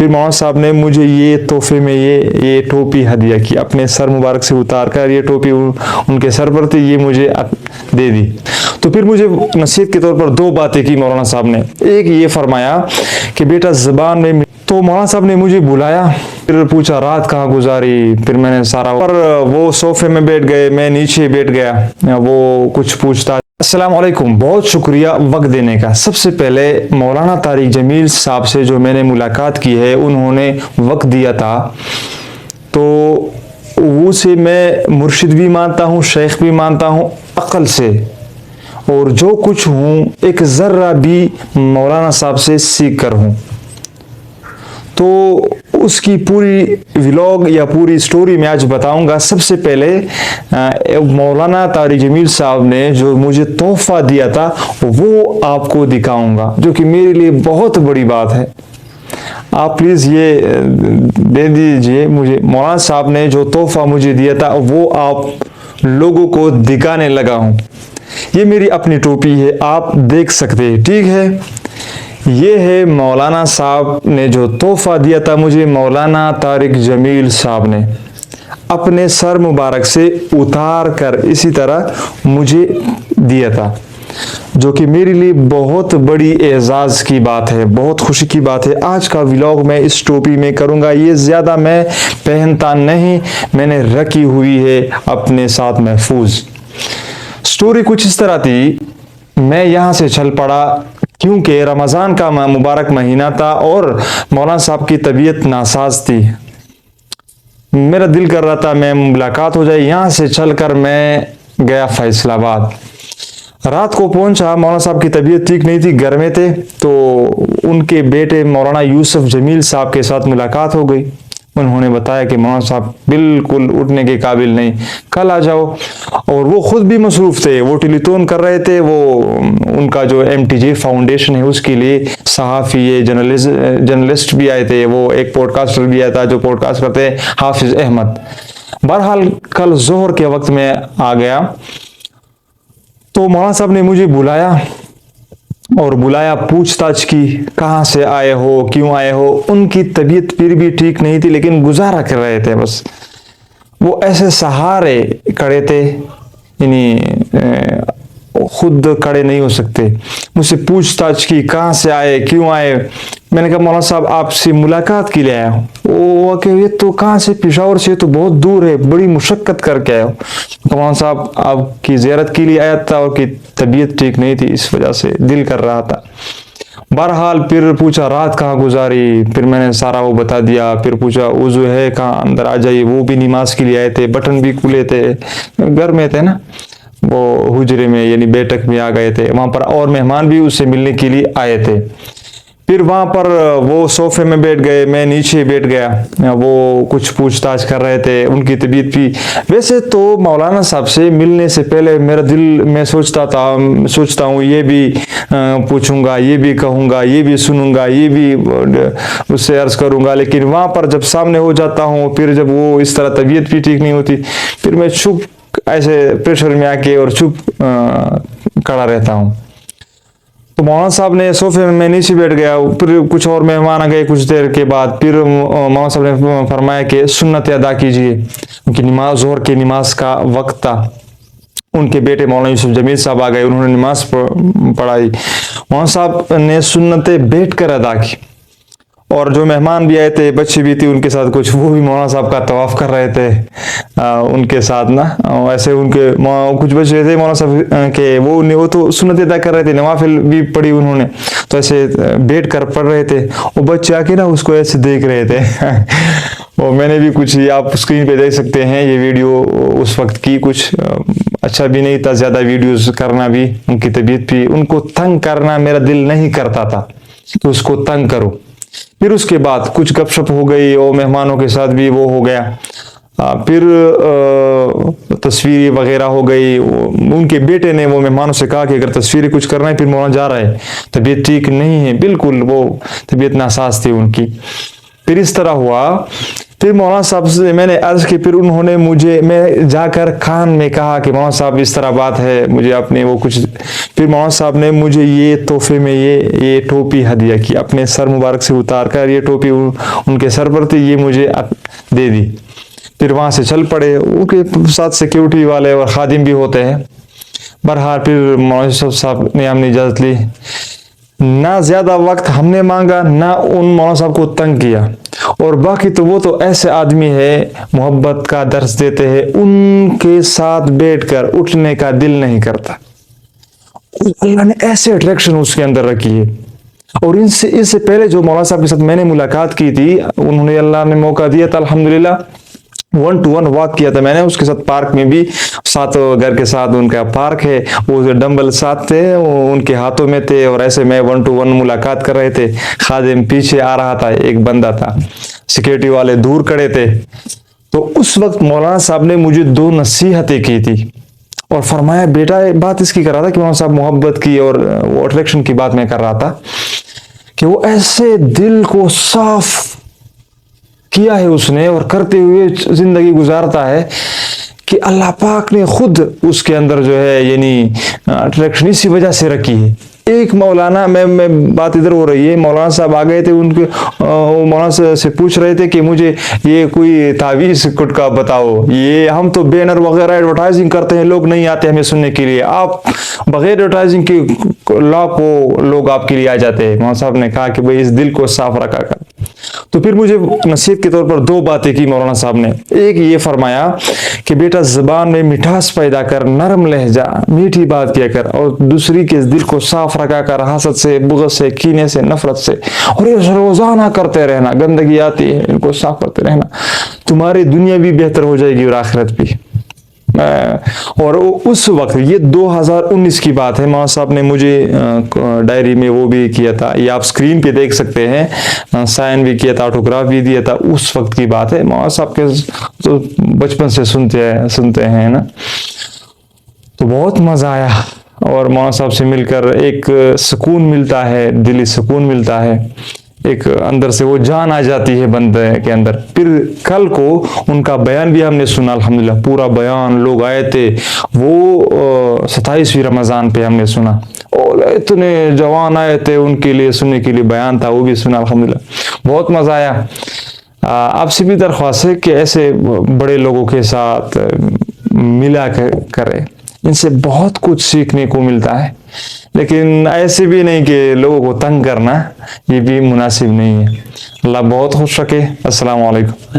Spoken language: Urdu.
پھر مولانا صاحب نے مجھے یہ تحفے میں یہ ٹوپی ہدیہ کی، اپنے سر مبارک سے اتار کر یہ ٹوپی ان کے سر پر تھی، یہ مجھے دے دی۔ تو پھر مجھے نصیحت کے طور پر دو باتیں کی مولانا صاحب نے۔ ایک یہ فرمایا کہ بیٹا زبان میں، تو مولانا صاحب نے مجھے بلایا، پھر پوچھا رات کہاں گزاری، پھر میں نے سارا، اور وہ صوفے میں بیٹھ گئے، میں نیچے بیٹھ گیا، وہ کچھ پوچھتا۔ السلام علیکم، بہت شکریہ وقت دینے کا۔ سب سے پہلے مولانا طارق جمیل صاحب سے جو میں نے ملاقات کی ہے، انہوں نے وقت دیا تھا، تو اسے میں مرشد بھی مانتا ہوں، شیخ بھی مانتا ہوں عقل سے، اور جو کچھ ہوں ایک ذرہ بھی مولانا صاحب سے سیکھ کر ہوں۔ تو اس کی پوری ولاگ یا پوری سٹوری میں آج بتاؤں گا۔ سب سے پہلے مولانا طارق جمیل صاحب نے جو مجھے تحفہ دیا تھا وہ آپ کو دکھاؤں گا، جو کہ میرے لیے بہت بڑی بات ہے۔ آپ پلیز یہ دے دیجئے مجھے، مولانا صاحب نے جو تحفہ مجھے دیا تھا وہ آپ لوگوں کو دکھانے لگا ہوں۔ یہ میری اپنی ٹوپی ہے، آپ دیکھ سکتے ہیں، ٹھیک ہے۔ یہ ہے مولانا صاحب نے جو تحفہ دیا تھا مجھے، مولانا طارق جمیل صاحب نے اپنے سر مبارک سے اتار کر اسی طرح مجھے دیا تھا، جو کہ میرے لیے بہت بڑی اعزاز کی بات ہے، بہت خوشی کی بات ہے۔ آج کا ولاگ میں اس ٹوپی میں کروں گا، یہ زیادہ میں پہنتا نہیں، میں نے رکھی ہوئی ہے اپنے ساتھ محفوظ۔ سٹوری کچھ اس طرح تھی، میں یہاں سے چل پڑا کیونکہ رمضان کا مبارک مہینہ تھا اور مولانا صاحب کی طبیعت ناساز تھی۔ میرا دل کر رہا تھا میں ملاقات ہو جائے، یہاں سے چل کر میں گیا فیصل آباد۔ رات کو پہنچا، مولانا صاحب کی طبیعت ٹھیک نہیں تھی، گھر میں تھے، تو ان کے بیٹے مولانا یوسف جمیل صاحب کے ساتھ ملاقات ہو گئی۔ انہوں نے بتایا کہ مولانا صاحب بالکل اٹھنے کے قابل نہیں، کل آ جاؤ۔ اور وہ خود بھی مصروف تھے، وہ ٹیلی تون کر رہے تھے، وہ ان کا جو MTJ فاؤنڈیشن ہے اس کے لیے صحافی جرنلسٹ بھی آئے تھے، وہ ایک پوڈ کاسٹر بھی آیا تھا جو پوڈ کاسٹ کرتے ہیں، حافظ احمد۔ بہرحال کل ظہر کے وقت میں آ گیا، تو مولانا صاحب نے مجھے بلایا اور پوچھ تاچھ کی، کہاں سے آئے ہو، کیوں آئے ہو۔ ان کی طبیعت پھر بھی ٹھیک نہیں تھی لیکن گزارا کر رہے تھے، بس وہ ایسے سہارے کھڑے تھے، یعنی خود کھڑے نہیں ہو سکتے۔ مجھ سے پوچھ تاچھ کی، کہاں سے آئے، کیوں آئے۔ میں نے کہا مولانا صاحب آپ سے ملاقات کے لیے آیا ہوں۔ وہ کہ یہ تو کہاں سے، پشاور سے تو بہت دور ہے، بڑی مشقت کر کے آیا ہوں۔ مولانا صاحب آپ کی زیارت کے لیے آیا تھا، اور کی طبیعت ٹھیک نہیں تھی، اس وجہ سے دل کر رہا تھا۔ بہرحال پھر پوچھا رات کہاں گزاری، پھر میں نے سارا وہ بتا دیا۔ پھر پوچھا وضو ہے کہاں، اندر آ جائیے۔ وہ بھی نماز کے لیے آئے تھے، بٹن بھی کھلے تھے، گھر میں تھے نا، وہ حجرے میں یعنی بیٹھک میں آ گئے تھے وہاں پر، اور مہمان بھی اس سے ملنے کے لیے آئے تھے۔ پھر وہاں پر وہ صوفے میں بیٹھ گئے، میں نیچے بیٹھ گیا، وہ کچھ پوچھ تاچھ کر رہے تھے، ان کی طبیعت بھی۔ ویسے تو مولانا صاحب سے ملنے سے پہلے میرا دل میں سوچتا ہوں یہ بھی پوچھوں گا، یہ بھی کہوں گا، یہ بھی سنوں گا، یہ بھی اس سے عرض کروں گا، لیکن وہاں پر جب سامنے ہو جاتا ہوں، پھر جب وہ اس طرح طبیعت بھی ٹھیک نہیں ہوتی، پھر میں چپ ایسے پریشر میں آ کے اور چپ کھڑا رہتا ہوں۔ تو مولانا صاحب نے صوفے میں نیچے بیٹھ گیا، پھر کچھ اور مہمان آ گئے کچھ دیر کے بعد۔ پھر مولانا صاحب نے فرمایا کہ سنت ادا کیجیے، ان کی نماز، ظہر کی نماز کا وقت تھا۔ ان کے بیٹے مولانا یوسف جمیل صاحب آ گئے، انہوں نے نماز پڑھائی۔ مولانا صاحب نے سنتیں بیٹھ کر ادا کی، اور جو مہمان بھی آئے تھے، بچے بھی تھے ان کے ساتھ کچھ، وہ بھی مولانا صاحب کا طواف کر رہے تھے ان کے ساتھ نا۔ ایسے ان کے کچھ بچے تھے مولانا صاحب کے، وہ تو سنت ادا کر رہے تھے، نوافل بھی پڑھی انہوں نے، تو ایسے بیٹھ کر پڑھ رہے تھے۔ وہ بچے آ کے نا اس کو ایسے دیکھ رہے تھے۔ وہ میں نے بھی کچھ، آپ اسکرین پہ دیکھ سکتے ہیں یہ ویڈیو اس وقت کی، کچھ اچھا بھی نہیں تھا زیادہ ویڈیوز کرنا بھی، ان کی طبیعت بھی، ان کو تنگ کرنا میرا دل نہیں کرتا تھا کہ اس کو تنگ کرو۔ پھر اس کے بعد کچھ گپ شپ ہو گئی، اور مہمانوں کے ساتھ بھی وہ ہو گیا۔ پھر تصویریں وغیرہ ہو گئی۔ ان کے بیٹے نے وہ مہمانوں سے کہا کہ اگر تصویریں کچھ کرنا ہے، پھر مولانا جا رہا ہے، طبیعت ٹھیک نہیں ہے، بالکل وہ طبیعت ناساز تھی ان کی۔ پھر اس طرح ہوا، پھر مولانا صاحب سے میں نے عرض کی، پھر انہوں نے مجھے، میں جا کر کان میں کہا کہ مولانا صاحب اس طرح بات ہے، مجھے اپنے وہ کچھ، پھر مولانا صاحب نے مجھے یہ تحفے میں یہ ٹوپی ہدیہ کی، اپنے سر مبارک سے اتار کر یہ ٹوپی ان کے سر پر تھی، یہ مجھے دے دی۔ پھر وہاں سے چل پڑے، ان کے ساتھ سیکیورٹی والے اور خادم بھی ہوتے ہیں۔ بہرحال پھر مولانا صاحب نے ہم نے اجازت لی، نہ زیادہ وقت ہم نے مانگا، نہ ان مولانا صاحب کو تنگ کیا، اور باقی تو وہ تو ایسے آدمی ہے، محبت کا درس دیتے ہیں، ان کے ساتھ بیٹھ کر اٹھنے کا دل نہیں کرتا۔ اللہ نے ایسے اٹریکشن اس کے اندر رکھی ہے۔ اور اس سے پہلے جو مولانا صاحب کے ساتھ میں نے ملاقات کی تھی، انہوں نے، اللہ نے موقع دیا تھا الحمدللہ، 1 to 1 واک کیا تھا میں نے اس کے ساتھ، پارک میں بھی، ساتھ گھر کے ساتھ ان کا پارک ہے، وہ ڈمبل ساتھ تھے، ان کے ہاتھوں میں تھے، اور ایسے میں 1 to 1 ملاقات کر رہے تھے۔ خادم پیچھے آ رہا تھا، ایک بندہ تھا، سیکیورٹی والے دور کھڑے تھے۔ تو اس وقت مولانا صاحب نے مجھے 2 نصیحتیں کی تھی، اور فرمایا بیٹا، بات اس کی کر رہا تھا کہ مولانا صاحب محبت کی اور وہ اٹریکشن کی بات میں کر رہا تھا، کہ وہ ایسے دل کو صاف کیا ہے اس نے، اور کرتے ہوئے زندگی گزارتا ہے کہ اللہ پاک نے خود اس کے اندر جو ہے یعنی اٹریکشن اسی وجہ سے رکھی ہے۔ ایک مولانا، میں بات ادھر ہو رہی ہے، مولانا صاحب آ گئے تھے، ان کے مولانا سے پوچھ رہے تھے کہ مجھے یہ کوئی تعویذ کا بتاؤ، یہ ہم تو بینر وغیرہ ایڈورٹائزنگ کرتے ہیں، لوگ نہیں آتے ہمیں سننے کے لیے، آپ بغیر ایڈورٹائزنگ کے لاکھوں لوگ آپ کے لیے آ جاتے ہیں۔ مولانا صاحب نے کہا کہ بھئی اس دل کو صاف رکھا کر۔ تو پھر مجھے نصیحت کے طور پر 2 باتیں کی مولانا صاحب نے۔ ایک یہ فرمایا کہ بیٹا زبان میں مٹھاس پیدا کر، نرم لہجہ، میٹھی بات کیا کر، اور دوسری کے دل کو صاف رکھا کر، حسد سے، بغض سے، کینے سے، نفرت سے، اور یہ روزانہ کرتے رہنا، گندگی آتی ہے ان کو صاف کرتے رہنا، تمہاری دنیا بھی بہتر ہو جائے گی اور آخرت بھی۔ اور اس وقت یہ 2019 کی بات ہے، مولانا صاحب نے مجھے ڈائری میں وہ بھی کیا تھا، یہ آپ سکرین پہ دیکھ سکتے ہیں، سائن بھی کیا تھا، آٹوگراف بھی دیا تھا، اس وقت کی بات ہے۔ مولانا صاحب کے تو بچپن سے سنتے ہیں نا، تو بہت مزہ آیا، اور مولانا صاحب سے مل کر ایک سکون ملتا ہے، دلی سکون ملتا ہے، ایک اندر سے وہ جان آ جاتی ہے بندے کے اندر۔ پھر کل کو ان کا بیان بھی ہم نے سنا، الحمدللہ پورا بیان، لوگ آئے تھے، وہ 27ویں رمضان پہ ہم نے سنا، اور اتنے جوان آئے تھے ان کے لیے سننے کے لیے بیان تھا، وہ بھی سنا الحمدللہ، بہت مزہ آیا۔ آپ سے بھی درخواست ہے کہ ایسے بڑے لوگوں کے ساتھ ملا کرے، ان سے بہت کچھ سیکھنے کو ملتا ہے، لیکن ایسے بھی نہیں کہ لوگوں کو تنگ کرنا، یہ بھی مناسب نہیں ہے۔ اللہ بہت خوش رکھے۔ السلام علیکم۔